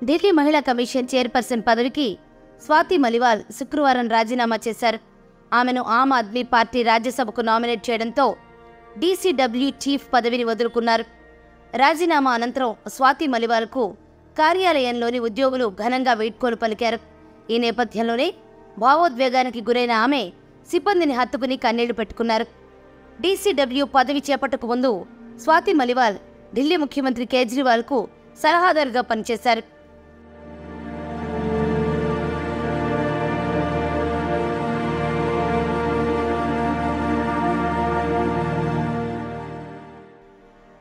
ఢిల్లీ మహిళా commission chairperson పదవికి స్వాతి మలివాల్ శుక్రవారం రాజీనామా చేశారు. ఆమెను ఆమ్ ఆద్మీ పార్టీ రాజ్యసభకు నామినేట్ చేయడంతో డీసీడబ్ల్యూ చీఫ్ పదవిని వదులుకున్నారు. రాజీనామా అనంతరం స్వాతి మలివాల్కు కార్యాలయంలోని ఉద్యోగులు ఘనంగా వీడ్కోలు పలికారు. ఈ నేపథ్యంలోనే భావోద్వేగానికి గురైన ఆమె సిబ్బందిని హత్తుకుని కన్నీళ్లు పెట్టుకున్నారు. డీసీడబ్ల్యూ పదవి చేపట్టకు ముందు స్వాతి మలివాల్ ఢిల్లీ ముఖ్యమంత్రి కేజ్రీవాల్కు సలహాదారుగా పనిచేశారు.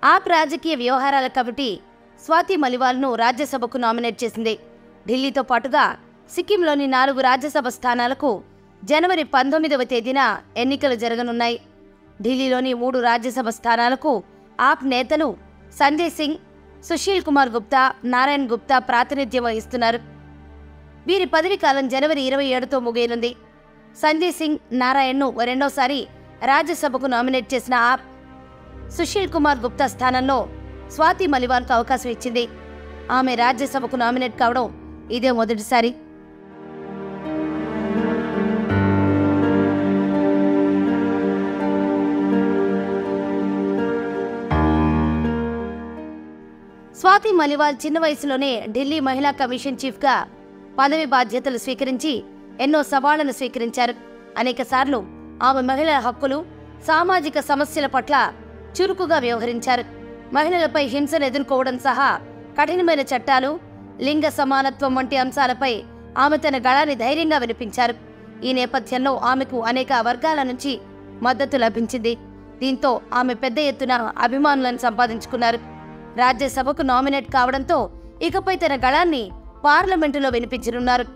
ఆప్ రాజకీయ వ్యవహారాల కమిటీ స్వాతి మలివాల్ను రాజ్యసభకు నామినేట్ చేసింది. ఢిల్లీతో పాటుగా సిక్కింలోని 4 రాజ్యసభ స్థానాలకు జనవరి 19వ తేదీన ఎన్నికలు జరగనున్నాయి. ఢిల్లీలోని 3 రాజ్యసభ స్థానాలకు ఆప్ నేతలు సంజయ్ సింగ్, సుశీల్ కుమార్ గుప్తా, నారాయణ్ గుప్తా ప్రాతినిధ్యం వహిస్తున్నారు. వీరి పదవీ కాలం జనవరి 27తో ముగియనుంది. సంజయ్ సింగ్, నారాయణ్ను రెండోసారి రాజ్యసభకు నామినేట్ చేసిన ఆప్ సుశీల్ కుమార్ గుప్తా స్థానంలో స్వాతి మలివాల్కు అవకాశం ఇచ్చింది. ఆమె రాజ్యసభకు నామినేట్ కావడం ఇదే మొదటిసారి. స్వాతి మలివాల్ చిన్న వయసులోనే ఢిల్లీ మహిళా కమిషన్ చీఫ్గా పదవి బాధ్యతలు స్వీకరించి ఎన్నో సవాళ్లను స్వీకరించారు. అనేకసార్లు ఆమె మహిళల హక్కులు, సామాజిక సమస్యల పట్ల చురుకుగా వ్యవహరించారు. మహిళలపై హింసను ఎదుర్కోవడం సహా కఠినమైన చట్టాలు, లింగ సమానత్వం వంటి అంశాలపై ఆమె తన గళాన్ని ధైర్యంగా వినిపించారు. ఈ నేపథ్యంలో ఆమెకు అనేక వర్గాల నుంచి మద్దతు లభించింది. దీంతో ఆమె పెద్ద ఎత్తున అభిమానులను సంపాదించుకున్నారు. రాజ్యసభకు నామినేట్ కావడంతో ఇకపై తన గళాన్ని పార్లమెంటులో వినిపించనున్నారు.